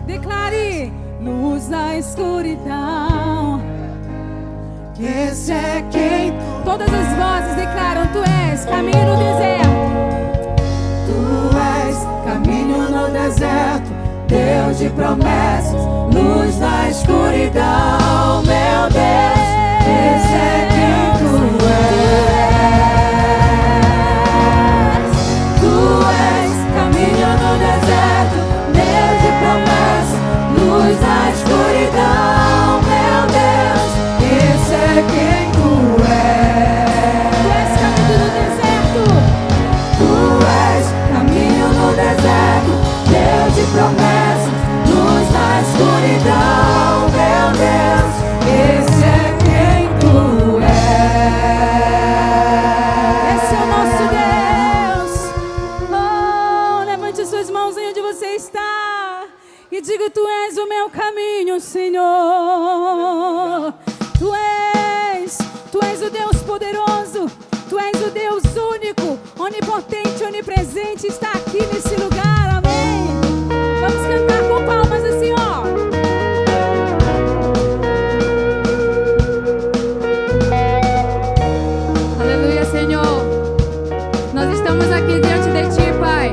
Declare: luz da escuridão. Esse é quem Todas as vozes declaram: tu és caminho no deserto. tu és, caminho no deserto, Deus de promessas, luz da escuridão, meu Deus. Esse é quem tu és. Tu és, caminho no deserto, Deus de promessas, luz da escuridão, meu Deus. Esse é quem tu és. Tu és caminho no deserto. Tu és, caminho no deserto, Deus de promessas, luz da escuridão, meu Deus. Esse é quem tu és. Esse é o nosso Deus. Oh, levante suas mãos aí onde você está e diga: tu és o meu caminho, Senhor. Tu és o Deus poderoso. Tu és o Deus único, onipotente, onipresente. Está aqui nesse lugar, amém. Vamos cantar com palmas assim, ó. Aleluia, Senhor. Nós estamos aqui diante de Ti, Pai.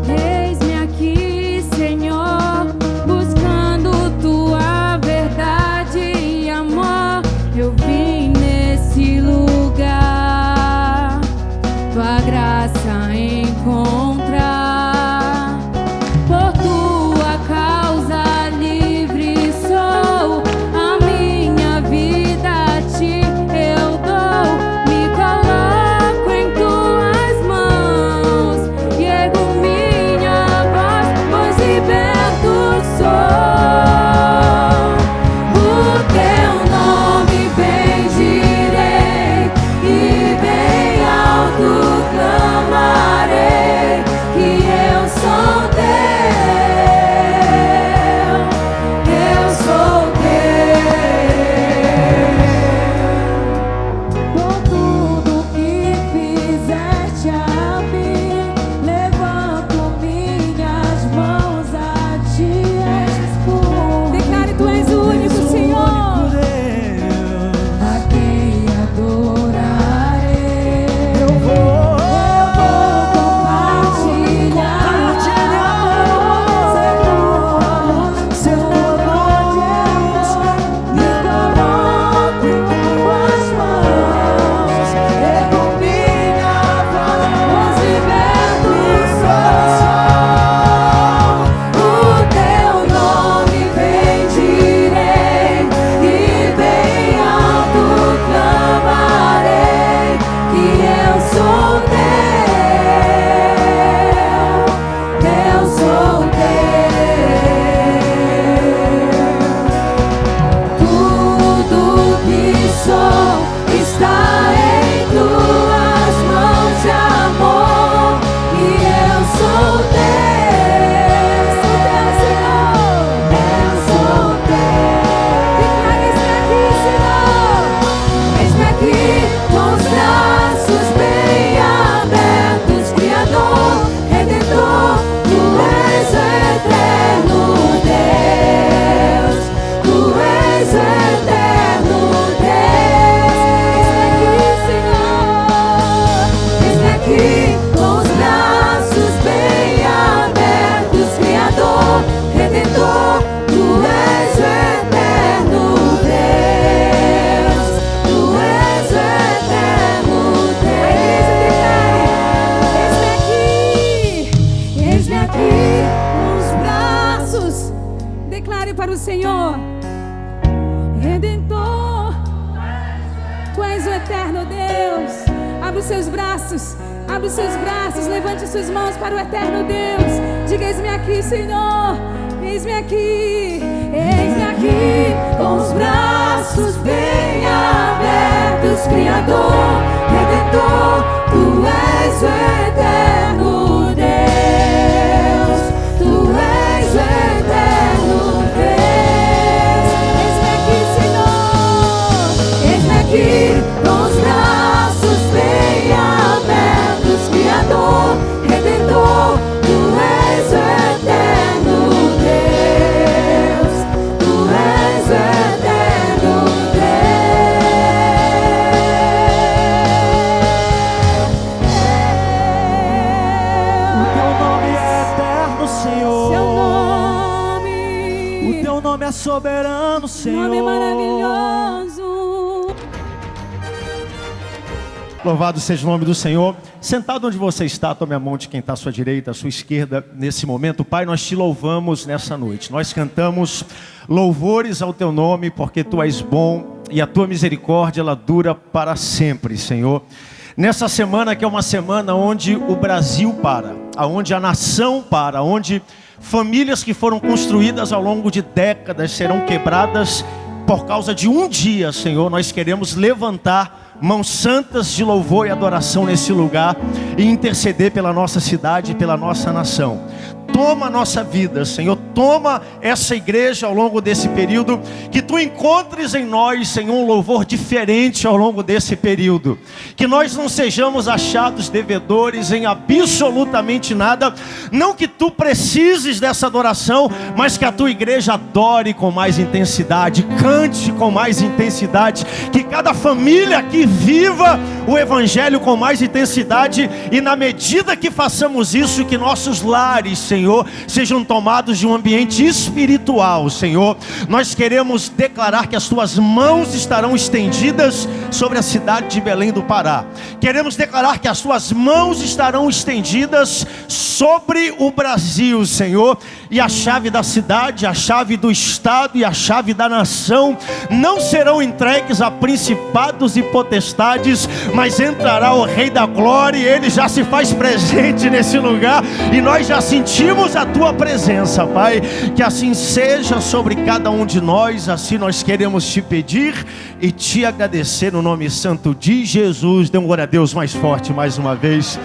Eis-me aqui, Senhor, buscando Tua verdade e amor. Eu vim nesse lugar, Tua graça encontrar. Por Tua causa livre sou, a minha vida a Ti eu dou. Me coloco em Tuas mãos e ergo minha voz, pois liberto sou. O Teu nome bendirei e bem alto clamarei que eu sou teu, eu sou teu. Por tudo que fizeste a mim, levanto minhas mãos a Ti. Declare: tu és o único, Senhor. A quem adorarei. Eu vou Compartilhar seu amor, me coloco em Tuas mãos, ergo minha voz, liberto sou. O Teu nome bendirei e bem alto clamarei que eu sou teu, eu sou teu. Tudo que sou está em Tuas mãos de amor e eu sou teu, Senhor, eu sou teu. Declare: eis-me aqui, Senhor. Eis-me aqui com os braços bem abertos, Criador, Redentor, Tu és o eterno Deus, Tu és o eterno Deus. Eis-me aqui, Senhor. Eis-me aqui com os braços bem abertos, Criador, Redentor, Tu és o eterno Deus, Tu és o eterno Deus. Eis-me aqui com os braços. Declare para o Senhor: Redentor, Tu és o eterno Deus. Abre os seus braços, abre os seus braços, levante suas mãos para o eterno Deus. Diga: eis-me aqui, Senhor. Eis-me aqui, eis-me aqui Com os braços bem abertos, Criador, Redentor, Tu és o eterno Deus, Tu és o eterno Deus. Eis-me aqui, Senhor. Eis-me aqui com os braços bem abertos, Criador, Redentor. nome é soberano, Senhor. Nome maravilhoso. Louvado seja o nome do Senhor. Sentado onde você está, tome a mão de quem está à sua direita, à sua esquerda, nesse momento. Pai, nós te louvamos nessa noite. Nós cantamos louvores ao teu nome, porque tu és bom e a tua misericórdia, ela dura para sempre, Senhor. Nessa semana que é uma semana onde o Brasil para, onde a nação para, onde famílias que foram construídas ao longo de décadas serão quebradas por causa de um dia, Senhor. Nós queremos levantar mãos santas de louvor e adoração nesse lugar e interceder pela nossa cidade e pela nossa nação. Toma a nossa vida, Senhor, toma essa igreja ao longo desse período, que tu encontres em nós, Senhor, um louvor diferente ao longo desse período, que nós não sejamos achados devedores em absolutamente nada, não que tu precises dessa adoração, mas que a tua igreja adore com mais intensidade, cante com mais intensidade, que cada família aqui viva o evangelho com mais intensidade, e na medida que façamos isso, que nossos lares, Senhor, sejam tomados de um ambiente espiritual, Senhor. Nós queremos declarar que as tuas mãos estarão estendidas sobre a cidade de Belém do Pará. Queremos declarar que as tuas mãos estarão estendidas sobre o Brasil, Senhor. E a chave da cidade, a chave do estado e a chave da nação não serão entregues a principados e potestades, mas entrará o Rei da Glória, e Ele já se faz presente nesse lugar, e nós já sentimos a tua presença, Pai. Que assim seja sobre cada um de nós. Assim nós queremos te pedir e te agradecer no nome santo de Jesus. Dê um glória a Deus mais forte mais uma vez.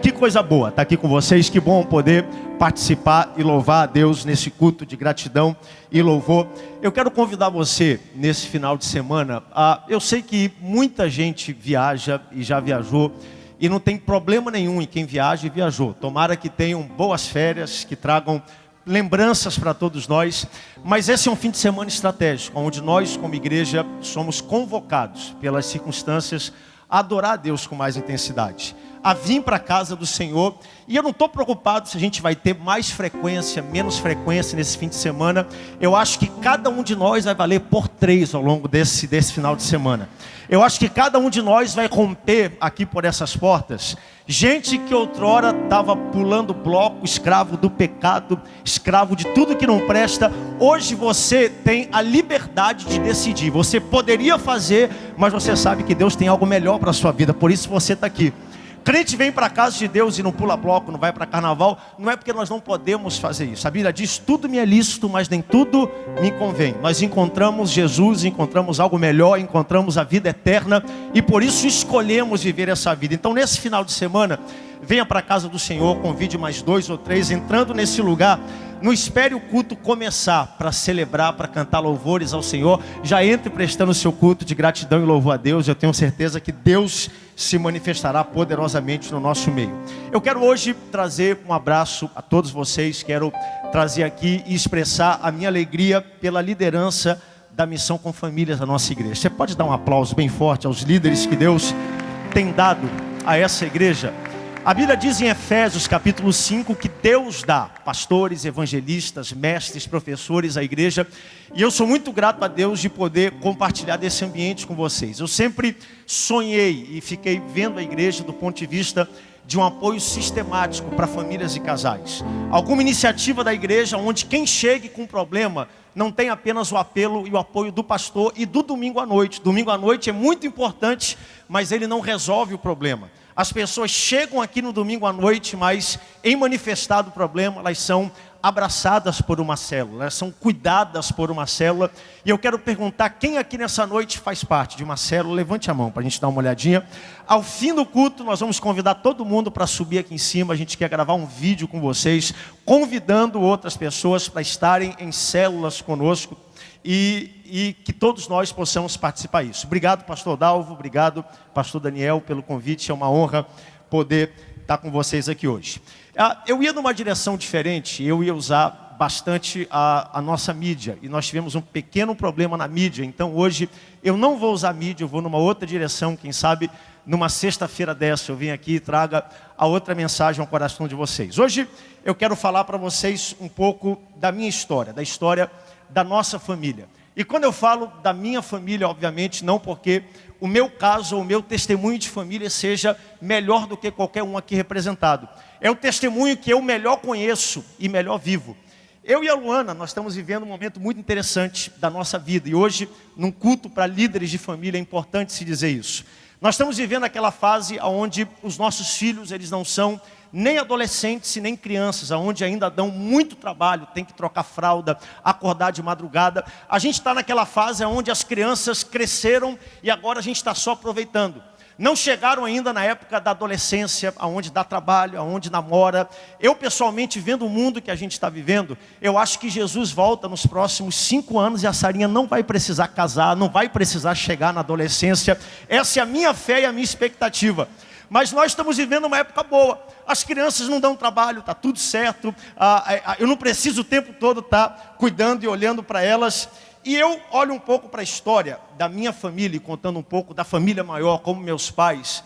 Que coisa boa estar aqui com vocês, que bom poder participar e louvar a Deus nesse culto de gratidão e louvor. Eu quero convidar você nesse final de semana, eu sei que muita gente viaja e já viajou, e não tem problema nenhum em quem viaja e viajou. Tomara que tenham boas férias, que tragam lembranças para todos nós, mas esse é um fim de semana estratégico, onde nós como igreja somos convocados pelas circunstâncias a adorar a Deus com mais intensidade, a vir para a casa do Senhor. E eu não estou preocupado se a gente vai ter mais frequência, menos frequência nesse fim de semana. Eu acho que cada um de nós vai valer por 3 ao longo desse final de semana. Eu acho que cada um de nós vai romper aqui por essas portas. Gente que outrora estava pulando bloco, escravo do pecado, escravo de tudo que não presta. Hoje você tem a liberdade de decidir. Você poderia fazer, mas você sabe que Deus tem algo melhor para a sua vida. Por isso você está aqui. Crente vem para a casa de Deus e não pula bloco, não vai para carnaval. Não é porque nós não podemos fazer isso. A Bíblia diz: tudo me é lícito, mas nem tudo me convém. Nós encontramos Jesus, encontramos algo melhor, encontramos a vida eterna, e por isso escolhemos viver essa vida. Então nesse final de semana, venha para a casa do Senhor, convide mais 2 ou 3, entrando nesse lugar. Não espere o culto começar para celebrar, para cantar louvores ao Senhor. Já entre prestando o seu culto de gratidão e louvor a Deus. Eu tenho certeza que Deus se manifestará poderosamente no nosso meio. Eu quero hoje trazer um abraço a todos vocês. Quero trazer aqui e expressar a minha alegria pela liderança da Missão com Famílias da nossa igreja. Você pode dar um aplauso bem forte aos líderes que Deus tem dado a essa igreja? A Bíblia diz em Efésios capítulo 5 que Deus dá pastores, evangelistas, mestres, professores à igreja. E eu sou muito grato a Deus de poder compartilhar desse ambiente com vocês. Eu sempre sonhei e fiquei vendo a igreja do ponto de vista de um apoio sistemático para famílias e casais. Alguma iniciativa da igreja onde quem chegue com problema não tem apenas o apelo e o apoio do pastor e do domingo à noite. Domingo à noite é muito importante, mas ele não resolve o problema. As pessoas chegam aqui no domingo à noite, mas em manifestado o problema, elas são abraçadas por uma célula, elas são cuidadas por uma célula. E eu quero perguntar, quem aqui nessa noite faz parte de uma célula? Levante a mão para a gente dar uma olhadinha. Ao fim do culto, nós vamos convidar todo mundo para subir aqui em cima. A gente quer gravar um vídeo com vocês, convidando outras pessoas para estarem em células conosco. E que todos nós possamos participar disso. Obrigado, pastor Dalvo, obrigado, pastor Daniel, pelo convite. É uma honra poder estar com vocês aqui hoje. Eu ia numa direção diferente, eu ia usar bastante a nossa mídia, e nós tivemos um pequeno problema na mídia. Então hoje eu não vou usar mídia, eu vou numa outra direção. Quem sabe numa sexta-feira dessa eu venho aqui e traga a outra mensagem ao coração de vocês. Hoje eu quero falar para vocês um pouco da minha história, da história da nossa família. E quando eu falo da minha família, obviamente, não porque o meu caso, o meu testemunho de família seja melhor do que qualquer um aqui representado. É o testemunho que eu melhor conheço e melhor vivo. Eu e a Luana, nós estamos vivendo um momento muito interessante da nossa vida. E hoje, num culto para líderes de família, é importante se dizer isso. Nós estamos vivendo aquela fase onde os nossos filhos, eles não são nem adolescentes e nem crianças, onde ainda dão muito trabalho, tem que trocar fralda, acordar de madrugada. A gente está naquela fase onde as crianças cresceram e agora a gente está só aproveitando. Não chegaram ainda na época da adolescência, aonde dá trabalho, aonde namora. Eu pessoalmente, vendo o mundo que a gente está vivendo, eu acho que Jesus volta nos próximos 5 anos e a Sarinha não vai precisar casar, não vai precisar chegar na adolescência. Essa é a minha fé e a minha expectativa. Mas nós estamos vivendo uma época boa. As crianças não dão trabalho, está tudo certo. Eu não preciso o tempo todo estar cuidando e olhando para elas. E eu olho um pouco para a história da minha família, contando um pouco da família maior, como meus pais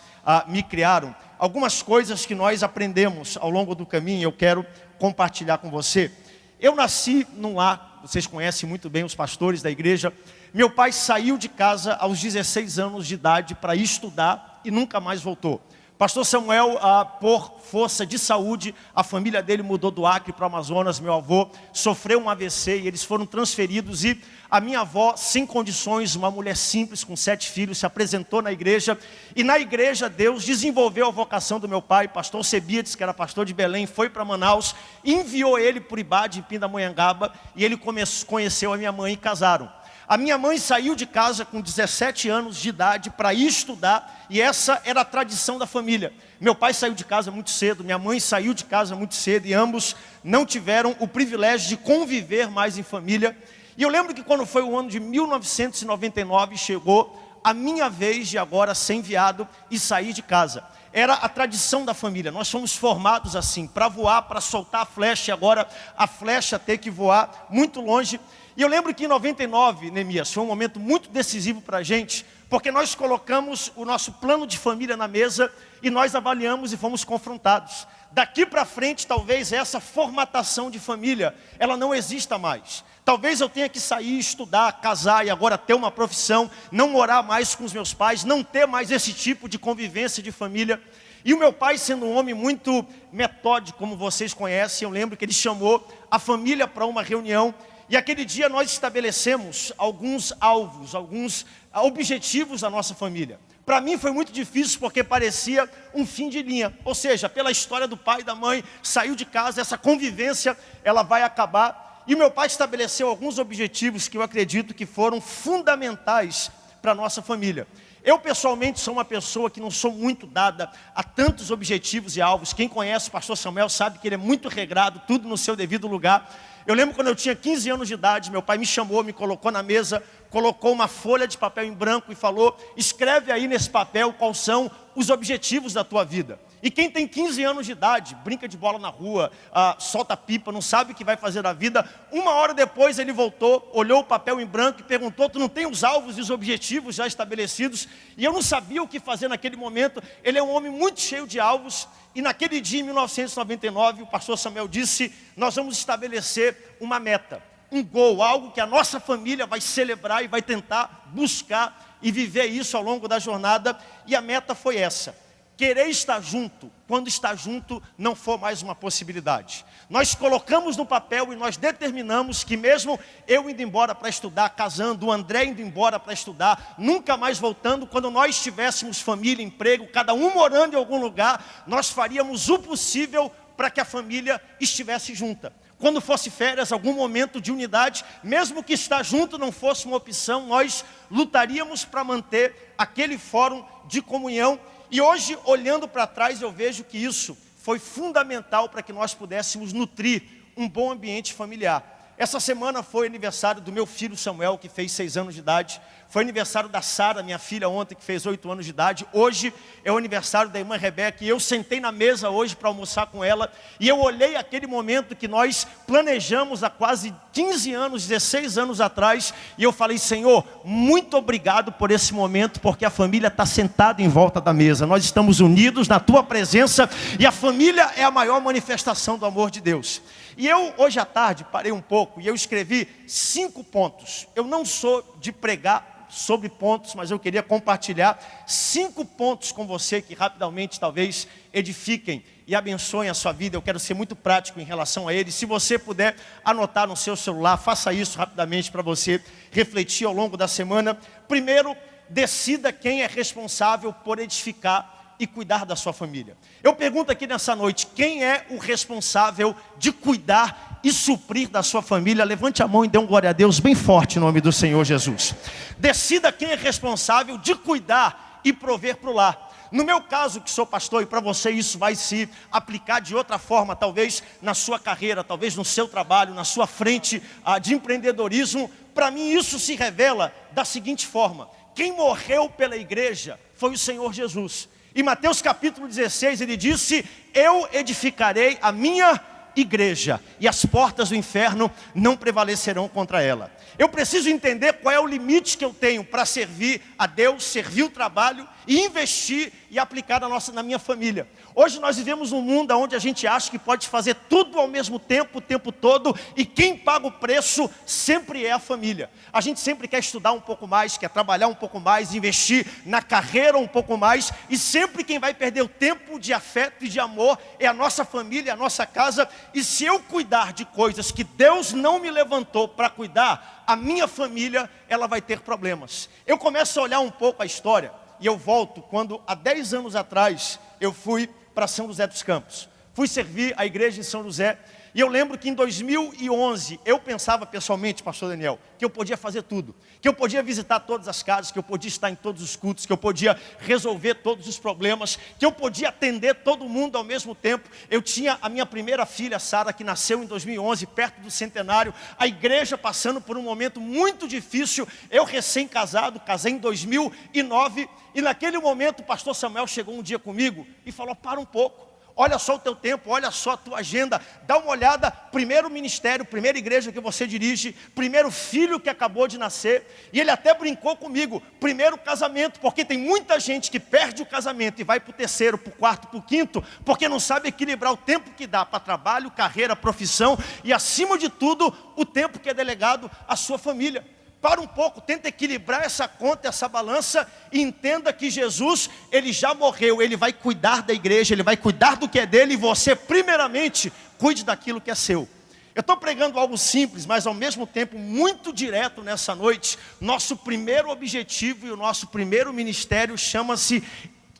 me criaram. Algumas coisas que nós aprendemos ao longo do caminho, eu quero compartilhar com você. Eu nasci num lar, vocês conhecem muito bem os pastores da igreja. Meu pai saiu de casa aos 16 anos de idade para estudar e nunca mais voltou. Pastor Samuel, por força de saúde, a família dele mudou do Acre para o Amazonas. Meu avô sofreu um AVC e eles foram transferidos. E a minha avó, sem condições, uma mulher simples, com 7 filhos, se apresentou na igreja. E na igreja, Deus desenvolveu a vocação do meu pai, pastor Sebíades, que era pastor de Belém, foi para Manaus, enviou ele para o Ibade, em Pindamonhangaba, e ele conheceu a minha mãe e casaram. A minha mãe saiu de casa com 17 anos de idade para ir estudar, e essa era a tradição da família. Meu pai saiu de casa muito cedo, minha mãe saiu de casa muito cedo, e ambos não tiveram o privilégio de conviver mais em família. E eu lembro que quando foi o ano de 1999, chegou a minha vez de agora ser enviado e sair de casa. Era a tradição da família, nós fomos formados assim, para voar, para soltar a flecha, e agora a flecha ter que voar muito longe. E eu lembro que em 99, Neemias, foi um momento muito decisivo para a gente, porque nós colocamos o nosso plano de família na mesa e nós avaliamos e fomos confrontados. Daqui para frente, talvez essa formatação de família, ela não exista mais. Talvez eu tenha que sair, estudar, casar e agora ter uma profissão, não morar mais com os meus pais, não ter mais esse tipo de convivência de família. E o meu pai, sendo um homem muito metódico, como vocês conhecem, eu lembro que ele chamou a família para uma reunião. E aquele dia nós estabelecemos alguns alvos, alguns objetivos da nossa família. Para mim foi muito difícil porque parecia um fim de linha. Ou seja, pela história do pai e da mãe, saiu de casa, essa convivência ela vai acabar. E o meu pai estabeleceu alguns objetivos que eu acredito que foram fundamentais para a nossa família. Eu pessoalmente sou uma pessoa que não sou muito dada a tantos objetivos e alvos. Quem conhece o pastor Samuel sabe que ele é muito regrado, tudo no seu devido lugar. Eu lembro quando eu tinha 15 anos de idade, meu pai me chamou, me colocou na mesa, colocou uma folha de papel em branco e falou: escreve aí nesse papel quais são os objetivos da tua vida. E quem tem 15 anos de idade, brinca de bola na rua, solta pipa, não sabe o que vai fazer da vida. 1 hora depois ele voltou, olhou o papel em branco e perguntou: tu não tem os alvos e os objetivos já estabelecidos? E eu não sabia o que fazer naquele momento. Ele é um homem muito cheio de alvos. E naquele dia, em 1999, o pastor Samuel disse: nós vamos estabelecer uma meta, um gol, algo que a nossa família vai celebrar e vai tentar buscar e viver isso ao longo da jornada. E a meta foi essa: querer estar junto, quando estar junto não for mais uma possibilidade. Nós colocamos no papel e nós determinamos que mesmo eu indo embora para estudar, casando, o André indo embora para estudar, nunca mais voltando, quando nós tivéssemos família, emprego, cada um morando em algum lugar, nós faríamos o possível para que a família estivesse junta. Quando fosse férias, algum momento de unidade, mesmo que estar junto não fosse uma opção, nós lutaríamos para manter aquele fórum de comunhão. E hoje, olhando para trás, eu vejo que isso foi fundamental para que nós pudéssemos nutrir um bom ambiente familiar. Essa semana foi aniversário do meu filho Samuel, que fez 6 anos de idade. Foi aniversário da Sara, minha filha, ontem, que fez 8 anos de idade. Hoje é o aniversário da irmã Rebeca. E eu sentei na mesa hoje para almoçar com ela. E eu olhei aquele momento que nós planejamos há quase 15 anos, 16 anos atrás. E eu falei, Senhor, muito obrigado por esse momento, porque a família está sentada em volta da mesa. Nós estamos unidos na tua presença. E a família é a maior manifestação do amor de Deus. E eu, hoje à tarde, parei um pouco e eu escrevi 5 pontos. Eu não sou de pregar sobre pontos, mas eu queria compartilhar 5 pontos com você que rapidamente talvez edifiquem e abençoem a sua vida. Eu quero ser muito prático em relação a eles. Se você puder anotar no seu celular, faça isso rapidamente para você refletir ao longo da semana. Primeiro, decida quem é responsável por edificar e cuidar da sua família. Eu pergunto aqui nessa noite, quem é o responsável de cuidar e suprir da sua família? Levante a mão e dê um glória a Deus bem forte em nome do Senhor Jesus. Decida quem é responsável de cuidar e prover para o lar. No meu caso, que sou pastor, e para você isso vai se aplicar de outra forma, talvez na sua carreira, talvez no seu trabalho, na sua frente de empreendedorismo. Para mim isso se revela da seguinte forma: quem morreu pela igreja foi o Senhor Jesus. Em Mateus capítulo 16 ele disse, eu edificarei a minha igreja e as portas do inferno não prevalecerão contra ela. Eu preciso entender qual é o limite que eu tenho para servir a Deus, servir o trabalho e investir e aplicar na minha família. Hoje nós vivemos num mundo onde a gente acha que pode fazer tudo ao mesmo tempo, o tempo todo, e quem paga o preço sempre é a família. A gente sempre quer estudar um pouco mais, quer trabalhar um pouco mais, investir na carreira um pouco mais, e sempre quem vai perder o tempo de afeto e de amor é a nossa família, a nossa casa. E se eu cuidar de coisas que Deus não me levantou para cuidar, a minha família, ela vai ter problemas. Eu começo a olhar um pouco a história, e eu volto quando há 10 anos atrás eu fui para São José dos Campos. Fui servir a igreja em São José. E eu lembro que em 2011, eu pensava pessoalmente, pastor Daniel, que eu podia fazer tudo. Que eu podia visitar todas as casas, que eu podia estar em todos os cultos, que eu podia resolver todos os problemas, que eu podia atender todo mundo ao mesmo tempo. Eu tinha a minha primeira filha, Sara, que nasceu em 2011, perto do centenário. A igreja passando por um momento muito difícil. Eu recém-casado, casei em 2009. E naquele momento o pastor Samuel chegou um dia comigo e falou, para um pouco. Olha só o teu tempo, olha só a tua agenda, dá uma olhada, primeiro ministério, primeira igreja que você dirige, primeiro filho que acabou de nascer. E ele até brincou comigo, primeiro casamento, porque tem muita gente que perde o casamento e vai para o terceiro, para o quarto, para o quinto, porque não sabe equilibrar o tempo que dá para trabalho, carreira, profissão e acima de tudo, o tempo que é delegado à sua família. Para um pouco, tenta equilibrar essa conta, essa balança e entenda que Jesus, ele já morreu, ele vai cuidar da igreja, ele vai cuidar do que é dele e você primeiramente cuide daquilo que é seu. Eu estou pregando algo simples, mas ao mesmo tempo muito direto nessa noite. Nosso primeiro objetivo e o nosso primeiro ministério chama-se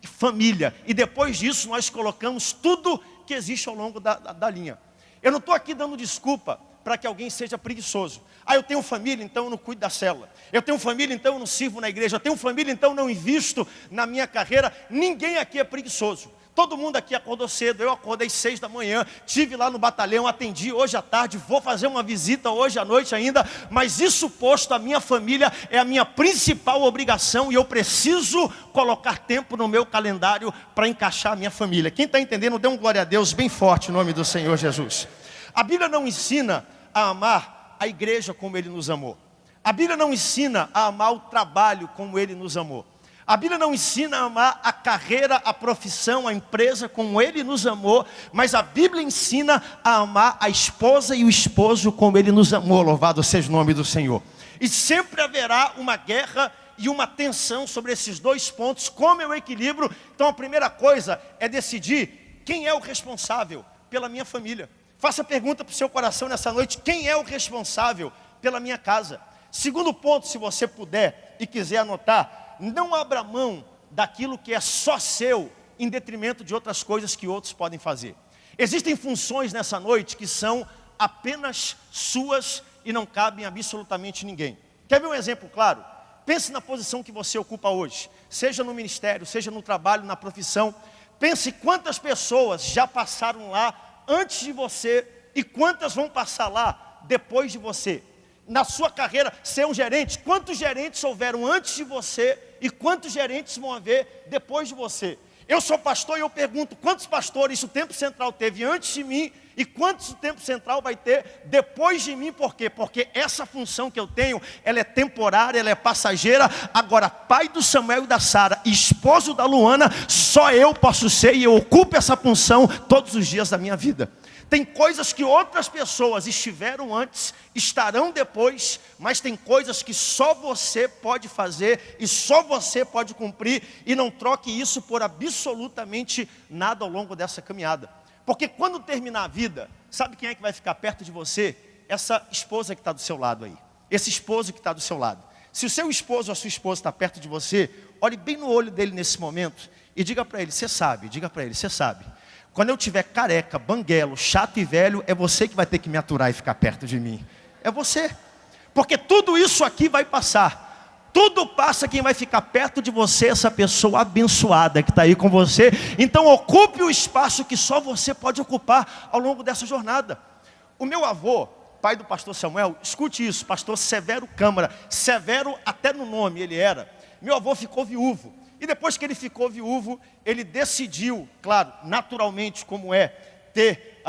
família. E depois disso nós colocamos tudo que existe ao longo da linha. Eu não estou aqui dando desculpa para que alguém seja preguiçoso. Eu tenho família, então eu não cuido da célula. Eu tenho família, então eu não sirvo na igreja. Eu tenho família, então eu não invisto na minha carreira. Ninguém aqui é preguiçoso. Todo mundo aqui acordou cedo. Eu acordei 6 da manhã, estive lá no batalhão, atendi hoje à tarde, vou fazer uma visita hoje à noite ainda. Mas isso posto, a minha família é a minha principal obrigação e eu preciso colocar tempo no meu calendário para encaixar a minha família. Quem está entendendo, dê um glória a Deus bem forte em nome do Senhor Jesus. A Bíblia não ensina a amar a igreja como Ele nos amou. A Bíblia não ensina a amar o trabalho como Ele nos amou. A Bíblia não ensina a amar a carreira, a profissão, a empresa como Ele nos amou. Mas a Bíblia ensina a amar a esposa e o esposo como Ele nos amou. Louvado seja o nome do Senhor. E sempre haverá uma guerra e uma tensão sobre esses dois pontos. Como eu equilibro? Então a primeira coisa é decidir quem é o responsável pela minha família. Faça a pergunta para o seu coração nessa noite, quem é o responsável pela minha casa? Segundo ponto, se você puder e quiser anotar, não abra mão daquilo que é só seu, em detrimento de outras coisas que outros podem fazer. Existem funções nessa noite que são apenas suas e não cabem absolutamente ninguém. Quer ver um exemplo claro? Pense na posição que você ocupa hoje, seja no ministério, seja no trabalho, na profissão. Pense quantas pessoas já passaram lá antes de você e quantas vão passar lá depois de você. na sua carreira ser um gerente, quantos gerentes houveram antes de você e quantos gerentes vão haver depois de você? Eu sou pastor e eu pergunto, quantos pastores o Tempo Central teve antes de mim e quantos o Tempo Central vai ter depois de mim? Por quê? Porque essa função que eu tenho, ela é temporária, ela é passageira. Agora, pai do Samuel e da Sara, esposo da Luana, só eu posso ser e eu ocupo essa função todos os dias da minha vida. Tem coisas que outras pessoas estiveram antes, estarão depois, mas tem coisas que só você pode fazer e só você pode cumprir, e não troque isso por absolutamente nada ao longo dessa caminhada. Porque quando terminar a vida, sabe quem é que vai ficar perto de você? Essa esposa que está do seu lado aí, esse esposo que está do seu lado. Se o seu esposo ou a sua esposa está perto de você, olhe bem no olho dele nesse momento e diga para ele, você sabe, diga para ele, você sabe. Quando eu tiver careca, banguelo, chato e velho, é você que vai ter que me aturar e ficar perto de mim. É você. Porque tudo isso aqui vai passar. Tudo passa, quem vai ficar perto de você é essa pessoa abençoada que está aí com você. Então ocupe o espaço que só você pode ocupar ao longo dessa jornada. O meu avô, pai do pastor Samuel, escute isso, pastor Severo Câmara. Severo até no nome ele era. Meu avô ficou viúvo. E depois que ele ficou viúvo, ele decidiu, claro, naturalmente como é, ter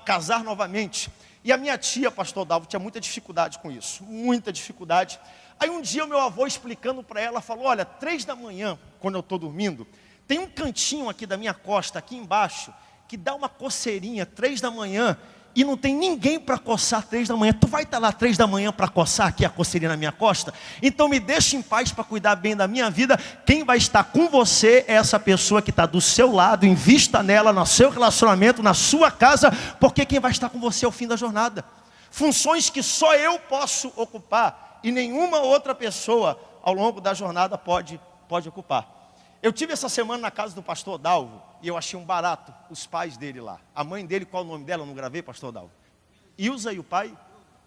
casar novamente. E a minha tia, pastor Dalvo, tinha muita dificuldade com isso, muita dificuldade. Aí um dia o meu avô explicando para ela, falou, olha, 3 da manhã, quando eu estou dormindo, tem um cantinho aqui da minha costa, aqui embaixo, que dá uma coceirinha, 3 da manhã, e não tem ninguém para coçar 3 da manhã. Tu vai estar lá 3 da manhã para coçar aqui a coceirinha na minha costa? Então me deixa em paz para cuidar bem da minha vida. Quem vai estar com você é essa pessoa que está do seu lado. Invista nela, no seu relacionamento, na sua casa, porque quem vai estar com você é o fim da jornada. Funções que só eu posso ocupar e nenhuma outra pessoa ao longo da jornada pode ocupar. Eu tive essa semana na casa do pastor Dalvo e eu achei um barato os pais dele lá. A mãe dele, qual o nome dela? Eu não gravei, pastor Dalvo? Ilza, e o pai?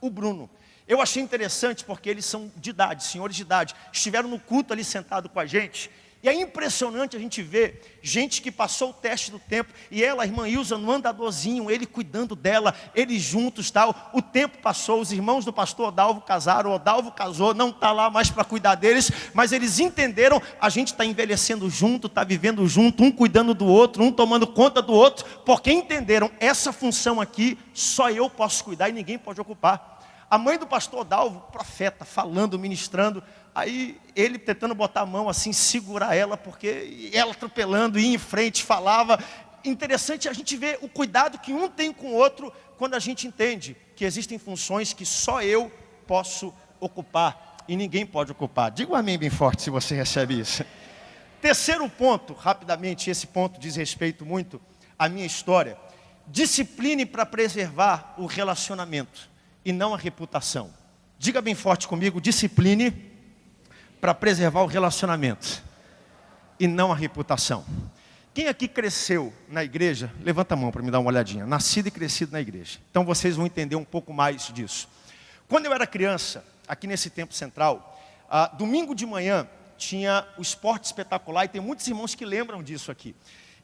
O Bruno. Eu achei interessante porque eles são de idade, senhores de idade. Estiveram no culto ali sentado com a gente. E é impressionante a gente ver gente que passou o teste do tempo. E ela, a irmã Ilza, no andadorzinho, ele cuidando dela, eles juntos, tal. O tempo passou, os irmãos do pastor Odalvo casaram, o Odalvo casou, não está lá mais para cuidar deles. Mas eles entenderam, a gente está envelhecendo junto, está vivendo junto, um cuidando do outro, um tomando conta do outro. Porque entenderam, essa função aqui, só eu posso cuidar e ninguém pode ocupar. A mãe do pastor Dalvo, profeta, falando, ministrando. Aí ele tentando botar a mão assim, segurar ela, porque ela atropelando, ia em frente, falava. Interessante a gente ver o cuidado que um tem com o outro, quando a gente entende que existem funções que só eu posso ocupar e ninguém pode ocupar. Diga um amém bem forte se você recebe isso. Terceiro ponto, rapidamente, esse ponto diz respeito muito à minha história. Discipline para preservar o relacionamento e não a reputação. Diga bem forte comigo, discipline para preservar o relacionamento e não a reputação. Quem aqui cresceu na igreja, levanta a mão para me dar uma olhadinha. Nascido e crescido na igreja. Então vocês vão entender um pouco mais disso. Quando eu era criança, aqui nesse Tempo Central, domingo de manhã tinha o Esporte Espetacular, e tem muitos irmãos que lembram disso aqui.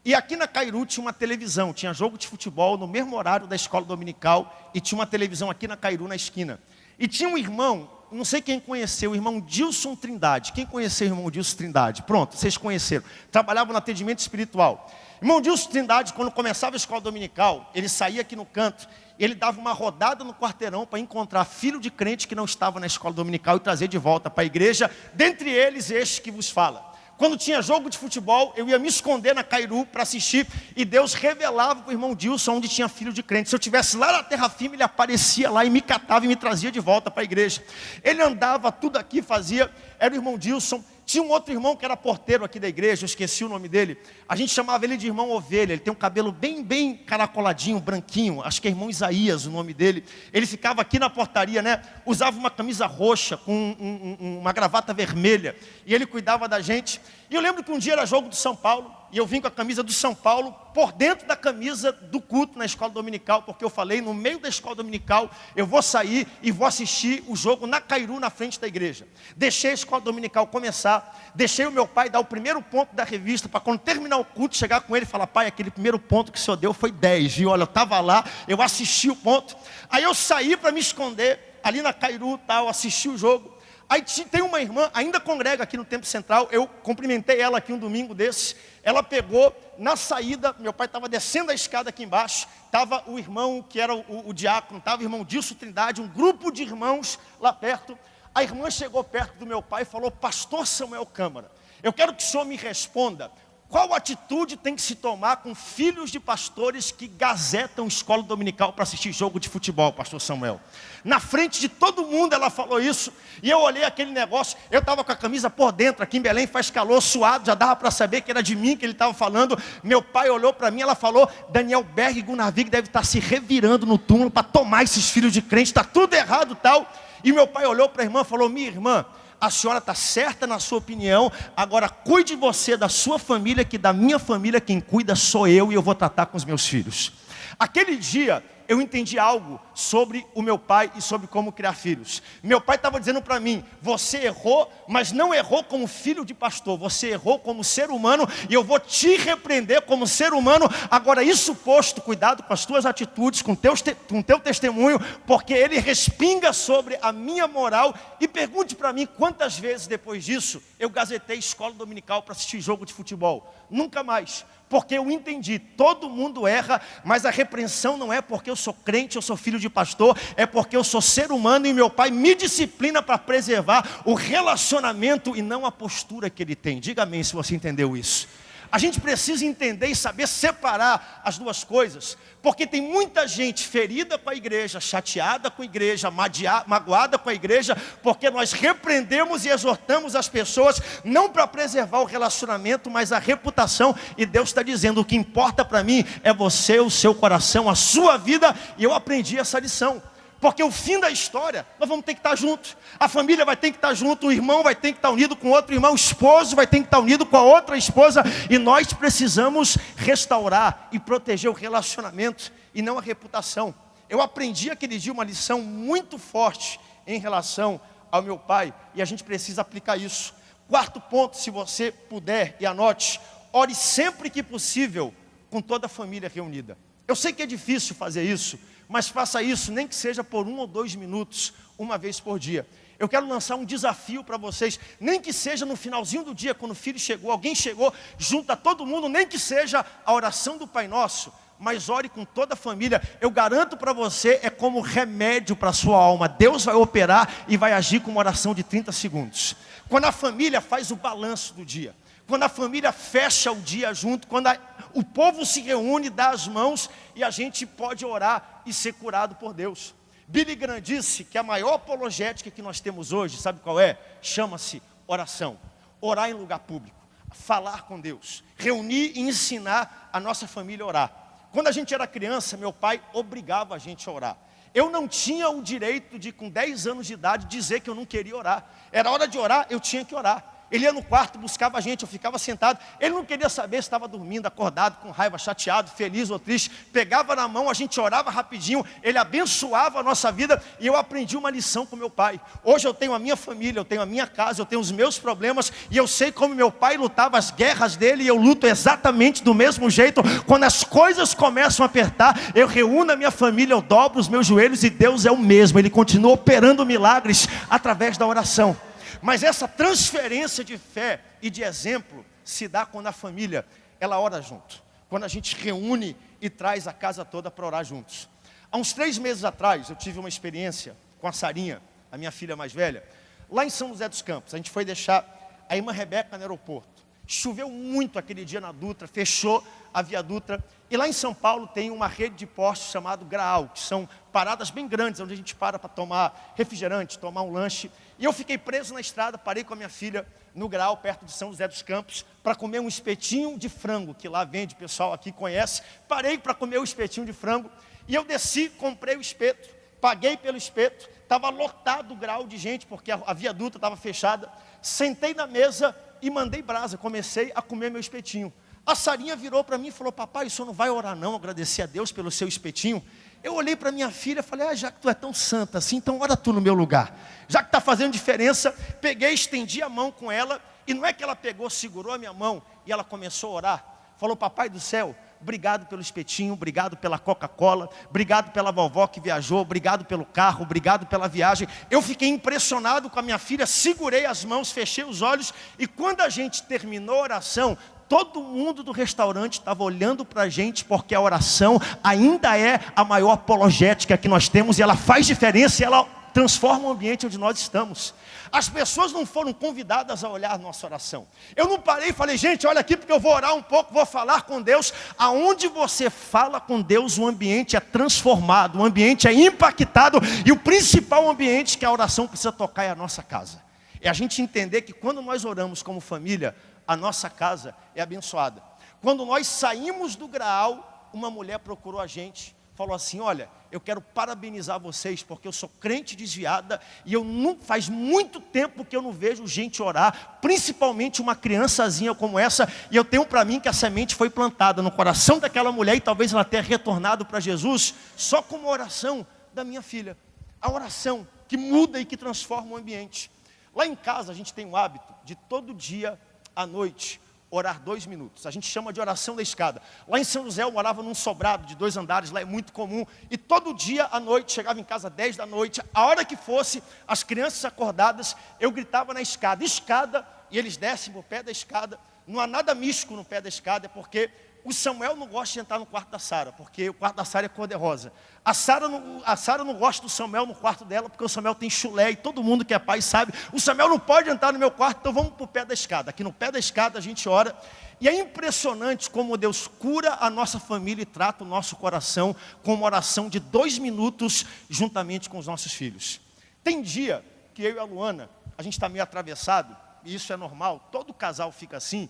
E aqui na Cairu tinha uma televisão, tinha jogo de futebol no mesmo horário da escola dominical, e tinha uma televisão aqui na Cairu na esquina. E tinha um irmão, não sei quem conheceu, o irmão Dilson Trindade. Quem conheceu o irmão Dilson Trindade? Pronto, vocês conheceram. Trabalhava no atendimento espiritual. Irmão Dilson Trindade, quando começava a escola dominical, ele saía aqui no canto, ele dava uma rodada no quarteirão para encontrar filho de crente que não estava na escola dominical e trazer de volta para a igreja, dentre eles este que vos fala. Quando tinha jogo de futebol, eu ia me esconder na Cairu para assistir, e Deus revelava para o irmão Dilson onde tinha filho de crente. Se eu estivesse lá na terra firme, ele aparecia lá e me catava e me trazia de volta para a igreja. Ele andava, tudo aqui fazia, era o irmão Dilson. Tinha um outro irmão que era porteiro aqui da igreja, eu esqueci o nome dele. A gente chamava ele de irmão Ovelha. Ele tem um cabelo bem caracoladinho, branquinho. Acho que é irmão Isaías o nome dele. Ele ficava aqui na portaria, né? Usava uma camisa roxa com uma gravata vermelha. E ele cuidava da gente. E eu lembro que um dia era jogo do São Paulo. E eu vim com a camisa do São Paulo por dentro da camisa do culto na escola dominical, porque eu falei, no meio da escola dominical, eu vou sair e vou assistir o jogo na Cairu, na frente da igreja. Deixei a escola dominical começar, deixei o meu pai dar o primeiro ponto da revista, para quando terminar o culto, chegar com ele e falar, pai, aquele primeiro ponto que o senhor deu foi 10, e olha, eu estava lá, eu assisti o ponto. Aí eu saí para me esconder. ali na Cairu, tal, assisti o jogo. Aí tem uma irmã, ainda congrega aqui no Templo Central, eu cumprimentei ela aqui um domingo desse, ela pegou, na saída, meu pai estava descendo a escada aqui embaixo, estava o irmão que era o diácono, estava o irmão Dilson Trindade, um grupo de irmãos lá perto. A irmã chegou perto do meu pai e falou: pastor Samuel Câmara, eu quero que o senhor me responda, qual atitude tem que se tomar com filhos de pastores que gazetam escola dominical para assistir jogo de futebol, pastor Samuel? Na frente de todo mundo ela falou isso, e eu olhei aquele negócio, eu estava com a camisa por dentro, aqui em Belém faz calor, suado, já dava para saber que era de mim que ele estava falando. Meu pai olhou para mim, ela falou: Daniel Berg e Gunnar Vig deve estar se revirando no túmulo para tomar esses filhos de crente, está tudo errado tal. E meu pai olhou para a irmã e falou: minha irmã, a senhora está certa na sua opinião, agora cuide você da sua família, que da minha família quem cuida sou eu, e eu vou tratar com os meus filhos. Aquele dia eu entendi algo sobre o meu pai e sobre como criar filhos. Meu pai estava dizendo para mim: você errou, mas não errou como filho de pastor, você errou como ser humano, e eu vou te repreender como ser humano. Agora, isso posto, cuidado com as tuas atitudes, com teu testemunho, porque ele respinga sobre a minha moral. E pergunte para mim quantas vezes depois disso eu gazetei escola dominical para assistir jogo de futebol. Nunca mais. Porque eu entendi, todo mundo erra, mas a repreensão não é porque eu sou crente, eu sou filho de pastor, é porque eu sou ser humano e meu pai me disciplina para preservar o relacionamento e não a postura que ele tem. Diga amém se você entendeu isso. A gente precisa entender e saber separar as duas coisas, porque tem muita gente ferida com a igreja, chateada com a igreja, magoada com a igreja, porque nós repreendemos e exortamos as pessoas, não para preservar o relacionamento, mas a reputação. E Deus está dizendo: o que importa para mim é você, o seu coração, a sua vida. E eu aprendi essa lição. Porque o fim da história, nós vamos ter que estar juntos. A família vai ter que estar junto, o irmão vai ter que estar unido com outro irmão, o esposo vai ter que estar unido com a outra esposa. E nós precisamos restaurar e proteger o relacionamento e não a reputação. Eu aprendi aquele dia uma lição muito forte em relação ao meu pai, e a gente precisa aplicar isso. Quarto ponto, se você puder e anote: ore sempre que possível com toda a família reunida. Eu sei que é difícil fazer isso, mas faça isso, nem que seja por 1 ou 2 minutos, uma vez por dia. Eu quero lançar um desafio para vocês, nem que seja no finalzinho do dia, quando o filho chegou, alguém chegou, junta todo mundo, nem que seja a oração do Pai Nosso, mas ore com toda a família. Eu garanto para você, é como remédio para a sua alma. Deus vai operar e vai agir com uma oração de 30 segundos. Quando a família faz o balanço do dia, quando a família fecha o dia junto, quando o povo se reúne, dá as mãos, e a gente pode orar e ser curado por Deus. Billy Graham disse que a maior apologética que nós temos hoje, sabe qual é? Chama-se oração. Orar em lugar público, falar com Deus, reunir e ensinar a nossa família a orar. Quando a gente era criança, meu pai obrigava a gente a orar. Eu não tinha o direito de, com 10 anos de idade, dizer que eu não queria orar. Era hora de orar, eu tinha que orar. Ele ia no quarto, buscava a gente, eu ficava sentado. Ele não queria saber se estava dormindo, acordado, com raiva, chateado, feliz ou triste. Pegava na mão, a gente orava rapidinho. Ele abençoava a nossa vida. E eu aprendi uma lição com meu pai. Hoje eu tenho a minha família, eu tenho a minha casa, eu tenho os meus problemas. E eu sei como meu pai lutava as guerras dele. E eu luto exatamente do mesmo jeito. Quando as coisas começam a apertar, eu reúno a minha família, eu dobro os meus joelhos. E Deus é o mesmo, Ele continua operando milagres através da oração. Mas essa transferência de fé e de exemplo se dá quando a família, ela ora junto. Quando a gente reúne e traz a casa toda para orar juntos. Há uns 3 meses atrás, eu tive uma experiência com a Sarinha, a minha filha mais velha, lá em São José dos Campos. A gente foi deixar a irmã Rebeca no aeroporto. Choveu muito aquele dia na Dutra, fechou a Via Dutra. E lá em São Paulo tem uma rede de postos chamado Graal, que são paradas bem grandes, onde a gente para tomar refrigerante, tomar um lanche. E eu fiquei preso na estrada, parei com a minha filha no Graal, perto de São José dos Campos, para comer um espetinho de frango, que lá vende, o pessoal aqui conhece. Parei para comer o espetinho de frango, e eu desci, comprei o espeto, paguei pelo espeto, estava lotado o Graal de gente, porque a Via Dutra estava fechada. Sentei na mesa e mandei brasa, comecei a comer meu espetinho. A Sarinha virou para mim e falou: papai, o senhor não vai orar não, agradecer a Deus pelo seu espetinho? Eu olhei para minha filha e falei: já que tu é tão santa assim, então ora tu no meu lugar. Já que está fazendo diferença, peguei, estendi a mão com ela, e não é que ela pegou, segurou a minha mão, e ela começou a orar. Falou: papai do céu, obrigado pelo espetinho, obrigado pela Coca-Cola, obrigado pela vovó que viajou, obrigado pelo carro, obrigado pela viagem. Eu fiquei impressionado com a minha filha, segurei as mãos, fechei os olhos, e quando a gente terminou a oração, todo mundo do restaurante estava olhando para a gente, porque a oração ainda é a maior apologética que nós temos, e ela faz diferença, e ela transforma o ambiente onde nós estamos. As pessoas não foram convidadas a olhar a nossa oração. Eu não parei e falei, gente, olha aqui porque eu vou orar um pouco, vou falar com Deus. Aonde você fala com Deus, o ambiente é transformado, o ambiente é impactado, e o principal ambiente que a oração precisa tocar é a nossa casa. É a gente entender que quando nós oramos como família, a nossa casa é abençoada. Quando nós saímos do Graal, uma mulher procurou a gente, falou assim, olha, eu quero parabenizar vocês, porque eu sou crente desviada, e faz muito tempo que eu não vejo gente orar, principalmente uma criançazinha como essa, e eu tenho para mim que a semente foi plantada no coração daquela mulher, e talvez ela tenha retornado para Jesus, só com uma oração da minha filha. A oração que muda e que transforma o ambiente. Lá em casa a gente tem o hábito de todo dia à noite orar 2 minutos. A gente chama de oração da escada. Lá em São José eu morava num sobrado de 2 andares, lá é muito comum. E todo dia à noite, chegava em casa 10 da noite, a hora que fosse, as crianças acordadas, eu gritava na escada, escada, e eles descem no pé da escada. Não há nada místico no pé da escada, é porque o Samuel não gosta de entrar no quarto da Sara, porque o quarto da Sara é cor-de-rosa. A Sara não gosta do Samuel no quarto dela, porque o Samuel tem chulé, e todo mundo que é pai sabe, o Samuel não pode entrar no meu quarto, então vamos para o pé da escada. Aqui no pé da escada a gente ora, e é impressionante como Deus cura a nossa família e trata o nosso coração com uma oração de 2 minutos, juntamente com os nossos filhos. Tem dia que eu e a Luana, a gente está meio atravessado, e isso é normal, todo casal fica assim,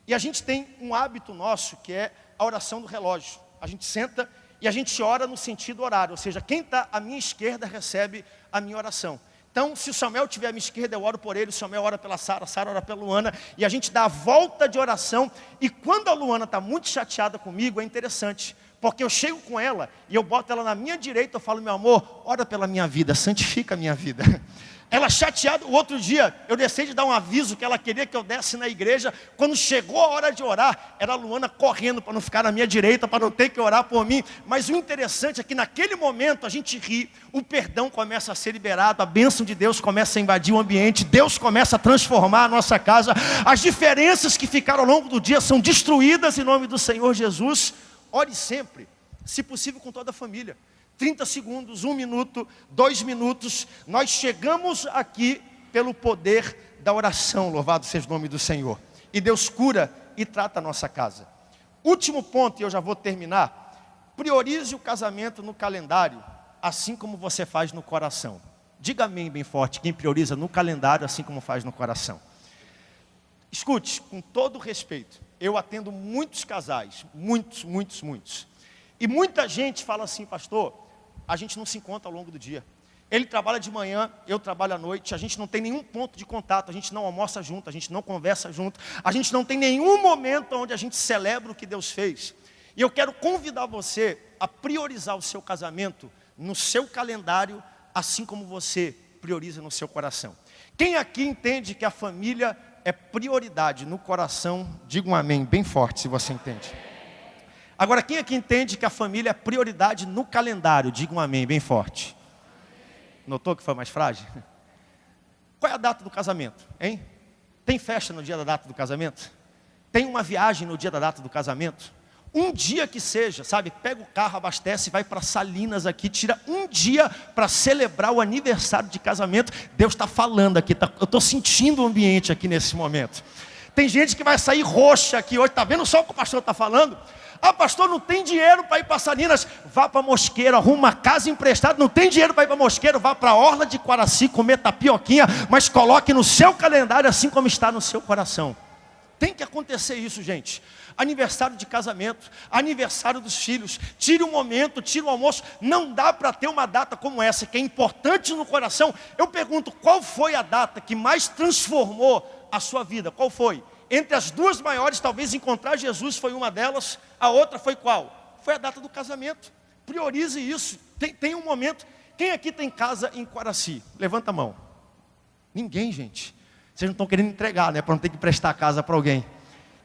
e a gente tem um hábito nosso, que é a oração do relógio. A gente senta e a gente ora no sentido horário, ou seja, quem está à minha esquerda recebe a minha oração. Então, se o Samuel estiver à minha esquerda, eu oro por ele, o Samuel ora pela Sara, a Sara ora pela Luana, e a gente dá a volta de oração. E quando a Luana está muito chateada comigo, é interessante, porque eu chego com ela e eu boto ela na minha direita, eu falo, meu amor, ora pela minha vida, santifica a minha vida. Ela chateada, o outro dia, eu decidi dar um aviso que ela queria que eu desse na igreja. Quando chegou a hora de orar, era a Luana correndo para não ficar na minha direita, para não ter que orar por mim. Mas o interessante é que naquele momento a gente ri, o perdão começa a ser liberado, a bênção de Deus começa a invadir o ambiente, Deus começa a transformar a nossa casa. As diferenças que ficaram ao longo do dia são destruídas em nome do Senhor Jesus. Ore sempre, se possível com toda a família. 30 segundos, 1 minuto, 2 minutos, nós chegamos aqui pelo poder da oração, louvado seja o nome do Senhor. E Deus cura e trata a nossa casa. Último ponto, e eu já vou terminar. Priorize o casamento no calendário, assim como você faz no coração. Diga amém bem forte, quem prioriza no calendário, assim como faz no coração. Escute, com todo respeito, eu atendo muitos casais, muitos. E muita gente fala assim, pastor, a gente não se encontra ao longo do dia. Ele trabalha de manhã, eu trabalho à noite, a gente não tem nenhum ponto de contato, a gente não almoça junto, a gente não conversa junto, a gente não tem nenhum momento onde a gente celebra o que Deus fez. E eu quero convidar você a priorizar o seu casamento no seu calendário, assim como você prioriza no seu coração. Quem aqui entende que a família é prioridade no coração, diga um amém bem forte se você entende. Agora, quem aqui entende que a família é prioridade no calendário? Diga um amém bem forte. Notou que foi mais frágil? Qual é a data do casamento, hein? Tem festa no dia da data do casamento? Tem uma viagem no dia da data do casamento? Um dia que seja, sabe? Pega o carro, abastece e vai para Salinas aqui, tira um dia para celebrar o aniversário de casamento. Deus está falando aqui, eu estou sentindo o ambiente aqui nesse momento. Tem gente que vai sair roxa aqui hoje, está vendo só o que o pastor está falando? Ah, pastor, não tem dinheiro para ir para Salinas. Vá para Mosqueiro, arruma uma casa emprestada. Não tem dinheiro para ir para Mosqueiro, vá para a Orla de Quaraci comer tapioquinha. Mas coloque no seu calendário assim como está no seu coração. Tem que acontecer isso, gente. Aniversário de casamento, aniversário dos filhos. Tire um momento, tire um almoço. Não dá para ter uma data como essa, que é importante no coração. Eu pergunto, qual foi a data que mais transformou a sua vida? Qual foi? Entre as 2 maiores, talvez encontrar Jesus foi uma delas. A outra foi qual? Foi a data do casamento. Priorize isso. Tem um momento. Quem aqui tem casa em Quaraci? Levanta a mão. Ninguém, gente. Vocês não estão querendo entregar, né? Para não ter que prestar a casa para alguém.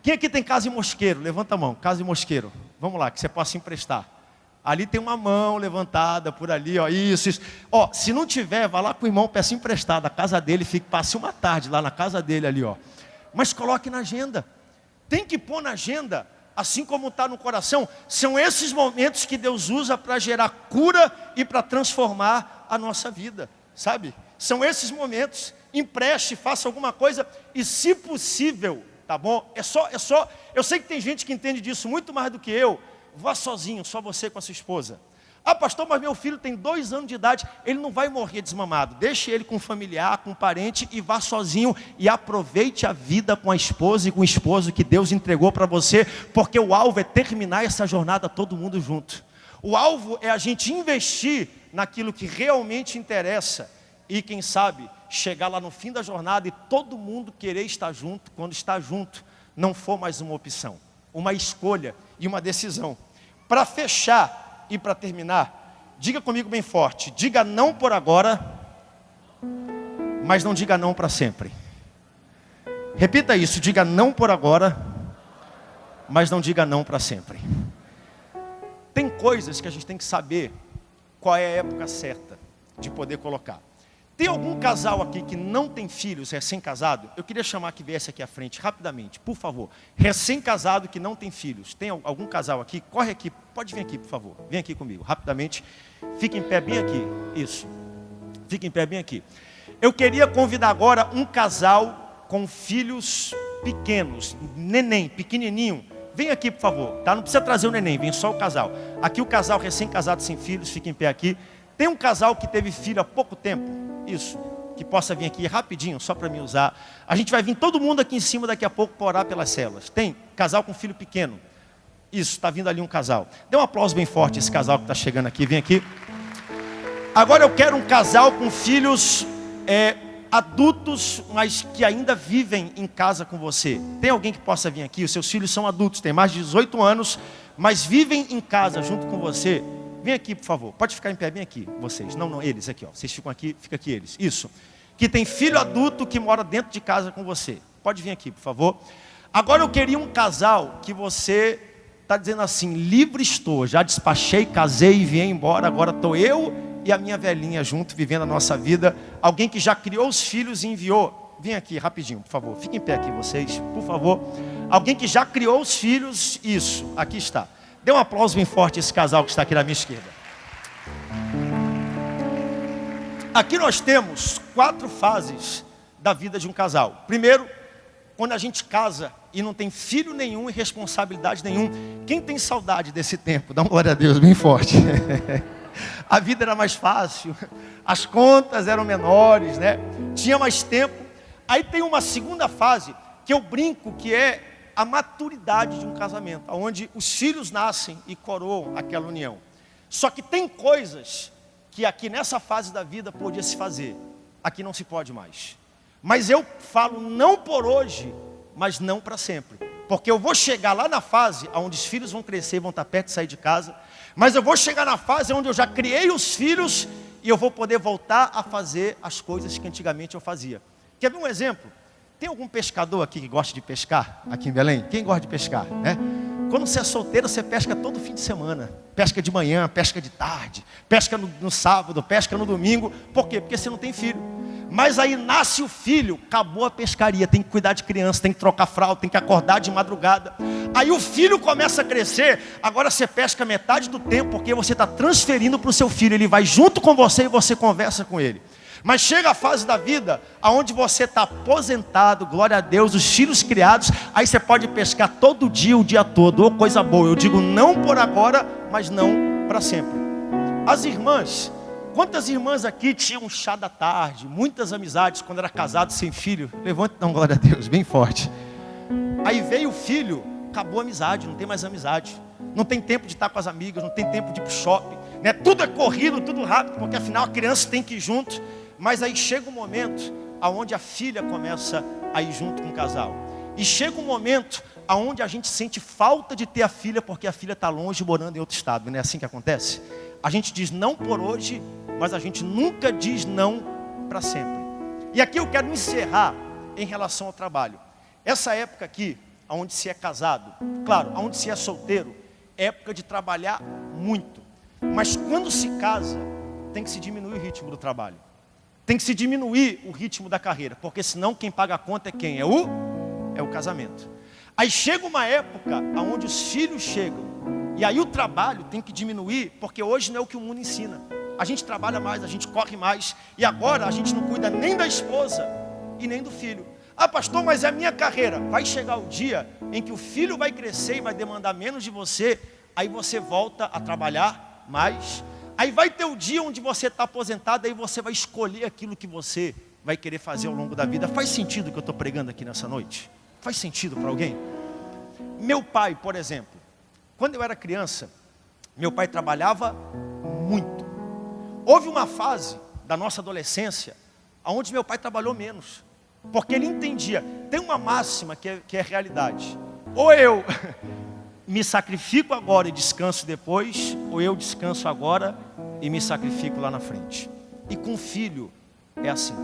Quem aqui tem casa em Mosqueiro? Levanta a mão. Casa em Mosqueiro. Vamos lá, que você possa emprestar. Ali tem uma mão levantada por ali, ó, isso. Ó, se não tiver, vá lá com o irmão, peça emprestado. A casa dele, passe uma tarde lá na casa dele ali, ó. Mas coloque na agenda. Tem que pôr na agenda, assim como está no coração. São esses momentos que Deus usa para gerar cura e para transformar a nossa vida, sabe? São esses momentos. Empreste, faça alguma coisa e, se possível, tá bom? É só. Eu sei que tem gente que entende disso muito mais do que eu. Vá sozinho, só você com a sua esposa. Ah, pastor, mas meu filho tem 2 anos de idade, ele não vai morrer desmamado. Deixe ele com um familiar, com um parente e vá sozinho e aproveite a vida com a esposa e com o esposo que Deus entregou para você, porque o alvo é terminar essa jornada todo mundo junto. O alvo é a gente investir naquilo que realmente interessa e, quem sabe, chegar lá no fim da jornada e todo mundo querer estar junto, quando está junto, não for mais uma opção, uma escolha e uma decisão. Para fechar e para terminar, diga comigo bem forte, diga não por agora, mas não diga não para sempre. Repita isso, diga não por agora, mas não diga não para sempre. Tem coisas que a gente tem que saber qual é a época certa de poder colocar. Tem algum casal aqui que não tem filhos, recém-casado? Eu queria chamar que viesse aqui à frente, rapidamente, por favor. Recém-casado que não tem filhos. Tem algum casal aqui? Corre aqui, pode vir aqui, por favor. Vem aqui comigo, rapidamente. Fique em pé bem aqui, isso. Fique em pé bem aqui. Eu queria convidar agora um casal com filhos pequenos, neném, pequenininho. Vem aqui, por favor, tá? Não precisa trazer o neném, vem só o casal. Aqui o casal recém-casado sem filhos, fique em pé aqui. Tem um casal que teve filho há pouco tempo, isso, que possa vir aqui rapidinho, só para me usar. A gente vai vir todo mundo aqui em cima daqui a pouco para orar pelas células. Tem casal com filho pequeno, isso, está vindo ali um casal. Dê um aplauso bem forte esse casal que está chegando aqui, vem aqui. Agora eu quero um casal com filhos adultos, mas que ainda vivem em casa com você. Tem alguém que possa vir aqui? Os seus filhos são adultos, têm mais de 18 anos, mas vivem em casa junto com você. Vem aqui, por favor. Pode ficar em pé bem aqui, vocês. Não, eles aqui, ó. Vocês ficam aqui, fica aqui eles. Isso. Que tem filho adulto que mora dentro de casa com você. Pode vir aqui, por favor. Agora eu queria um casal que você está dizendo assim, livre estou, já despachei, casei e vim embora, agora estou eu e a minha velhinha junto, vivendo a nossa vida. Alguém que já criou os filhos e enviou. Vem aqui rapidinho, por favor. Fiquem em pé aqui vocês, por favor. Alguém que já criou os filhos, isso, aqui está. Dê um aplauso bem forte a esse casal que está aqui na minha esquerda. Aqui nós temos 4 fases da vida de um casal. Primeiro, quando a gente casa e não tem filho nenhum e responsabilidade nenhum. Quem tem saudade desse tempo? Dá uma glória a Deus bem forte. A vida era mais fácil, as contas eram menores, né? Tinha mais tempo. Aí tem uma segunda fase que eu brinco que é a maturidade de um casamento, onde os filhos nascem e coroam aquela união. Só que tem coisas que aqui nessa fase da vida podia se fazer, aqui não se pode mais. Mas eu falo não por hoje, mas não para sempre. Porque eu vou chegar lá na fase onde os filhos vão crescer, vão estar perto de sair de casa. Mas eu vou chegar na fase onde eu já criei os filhos e eu vou poder voltar a fazer as coisas que antigamente eu fazia. Quer ver um exemplo? Tem algum pescador aqui que gosta de pescar, aqui em Belém? Quem gosta de pescar, né? Quando você é solteiro, você pesca todo fim de semana. Pesca de manhã, pesca de tarde, pesca no sábado, pesca no domingo. Por quê? Porque você não tem filho. Mas aí nasce o filho, acabou a pescaria, tem que cuidar de criança, tem que trocar fralda, tem que acordar de madrugada. Aí o filho começa a crescer, agora você pesca metade do tempo, porque você está transferindo para o seu filho. Ele vai junto com você e você conversa com ele. Mas chega a fase da vida onde você está aposentado, glória a Deus, os filhos criados, aí você pode pescar todo dia, o dia todo, ou coisa boa. Eu digo não por agora, mas não para sempre. As irmãs, quantas irmãs aqui tinham um chá da tarde, muitas amizades quando era casado sem filho? Levante, não, glória a Deus, bem forte. Aí veio o filho, acabou a amizade, não tem mais amizade. Não tem tempo de estar com as amigas, não tem tempo de ir para o shopping, né? Tudo é corrido, tudo rápido, porque afinal a criança tem que ir junto. Mas aí chega um momento onde a filha começa a ir junto com o casal. E chega um momento onde a gente sente falta de ter a filha, porque a filha está longe, morando em outro estado. Não é assim que acontece? A gente diz não por hoje, mas a gente nunca diz não para sempre. E aqui eu quero encerrar em relação ao trabalho. Essa época aqui, onde se é casado, claro, onde se é solteiro, época de trabalhar muito. Mas quando se casa, tem que se diminuir o ritmo do trabalho. Tem que se diminuir o ritmo da carreira, porque senão quem paga a conta é quem? É o casamento. Aí chega uma época onde os filhos chegam, e aí o trabalho tem que diminuir, porque hoje não é o que o mundo ensina. A gente trabalha mais, a gente corre mais, e agora a gente não cuida nem da esposa e nem do filho. Ah, pastor, mas é a minha carreira. Vai chegar o dia em que o filho vai crescer e vai demandar menos de você, aí você volta a trabalhar mais. Aí vai ter o dia onde você está aposentado, aí você vai escolher aquilo que você vai querer fazer ao longo da vida. Faz sentido o que eu estou pregando aqui nessa noite? Faz sentido para alguém? Meu pai, por exemplo, quando eu era criança, meu pai trabalhava muito. Houve uma fase da nossa adolescência onde meu pai trabalhou menos, porque ele entendia, tem uma máxima que é realidade: ou eu me sacrifico agora e descanso depois, ou eu descanso agora e me sacrifico lá na frente. E com filho é assim.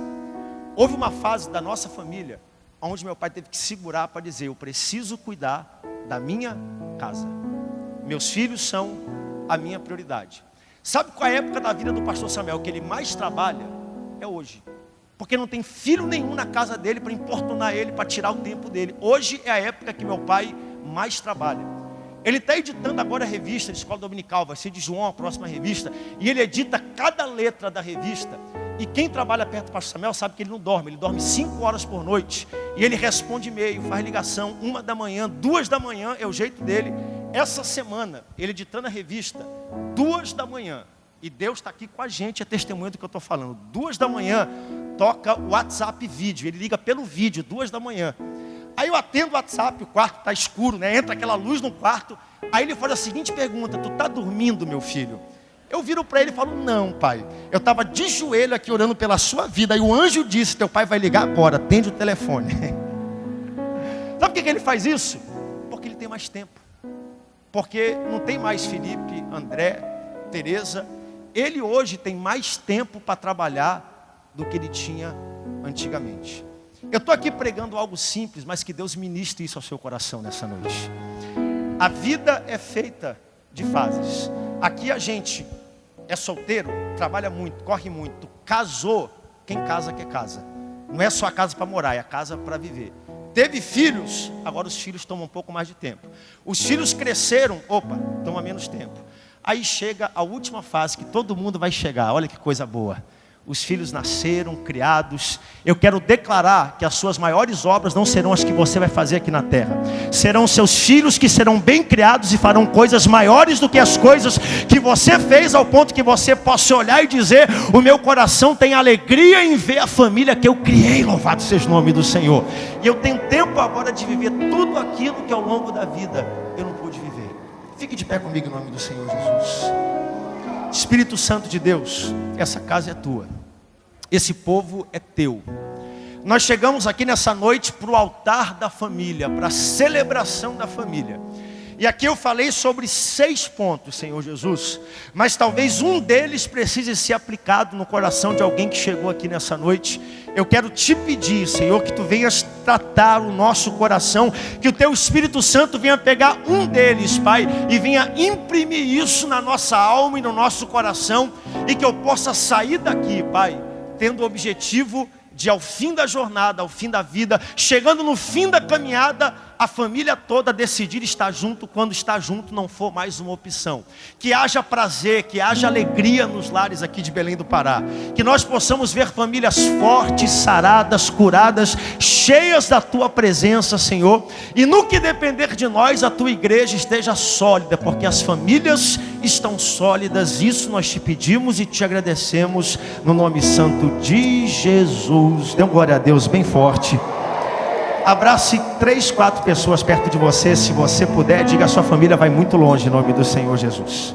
Houve uma fase da nossa família onde meu pai teve que segurar para dizer: eu preciso cuidar da minha casa. Meus filhos são a minha prioridade. Sabe qual é a época da vida do pastor Samuel que ele mais trabalha? É hoje. Porque não tem filho nenhum na casa dele para importunar ele, para tirar o tempo dele. Hoje é a época que meu pai mais trabalha. Ele está editando agora a revista de Escola Dominical, vai ser de João a próxima revista. E ele edita cada letra da revista. E quem trabalha perto do pastor Samuel sabe que ele não dorme. Ele dorme 5 horas por noite. E ele responde e-mail, faz ligação 1 da manhã, 2 da manhã, é o jeito dele. Essa semana, ele editando a revista, 2 da manhã. E Deus está aqui com a gente, é testemunha do que eu estou falando. 2 da manhã, toca o WhatsApp vídeo. Ele liga pelo vídeo, 2 da manhã. Aí eu atendo o WhatsApp, o quarto está escuro, né? Entra aquela luz no quarto. Aí ele faz a seguinte pergunta: tu está dormindo, meu filho? Eu viro para ele e falo: não, pai. Eu estava de joelho aqui orando pela sua vida. Aí o anjo disse: teu pai vai ligar agora, atende o telefone. Sabe por que ele faz isso? Porque ele tem mais tempo. Porque não tem mais Felipe, André, Tereza. Ele hoje tem mais tempo para trabalhar do que ele tinha antigamente. Eu estou aqui pregando algo simples, mas que Deus ministre isso ao seu coração nessa noite. A vida é feita de fases. Aqui a gente é solteiro, trabalha muito, corre muito. Casou, quem casa quer casa. Não é só a casa para morar, é a casa para viver. Teve filhos, agora os filhos tomam um pouco mais de tempo. Os filhos cresceram, toma menos tempo. Aí chega a última fase que todo mundo vai chegar, olha que coisa boa. Os filhos nasceram, criados. Eu quero declarar que as suas maiores obras não serão as que você vai fazer aqui na terra. Serão seus filhos que serão bem criados e farão coisas maiores do que as coisas que você fez, ao ponto que você possa olhar e dizer: o meu coração tem alegria em ver a família que eu criei, louvado seja o nome do Senhor. E eu tenho tempo agora de viver tudo aquilo que ao longo da vida eu não pude viver. Fique de pé comigo em nome do Senhor Jesus. Espírito Santo de Deus, essa casa é tua, esse povo é teu. Nós chegamos aqui nessa noite para o altar da família, para a celebração da família. E aqui eu falei sobre 6 pontos, Senhor Jesus, mas talvez um deles precise ser aplicado no coração de alguém que chegou aqui nessa noite. Eu quero te pedir, Senhor, que tu venhas tratar o nosso coração, que o teu Espírito Santo venha pegar um deles, Pai, e venha imprimir isso na nossa alma e no nosso coração, e que eu possa sair daqui, Pai, tendo o objetivo de, ao fim da jornada, ao fim da vida, chegando no fim da caminhada, a família toda decidir estar junto, quando estar junto não for mais uma opção. Que haja prazer, que haja alegria nos lares aqui de Belém do Pará. Que nós possamos ver famílias fortes, saradas, curadas, cheias da tua presença, Senhor. E no que depender de nós, a tua igreja esteja sólida, porque as famílias estão sólidas. Isso nós te pedimos e te agradecemos no nome santo de Jesus. Dê glória a Deus bem forte. Abrace 3, 4 pessoas perto de você. Se você puder, diga: a sua família vai muito longe em nome do Senhor Jesus.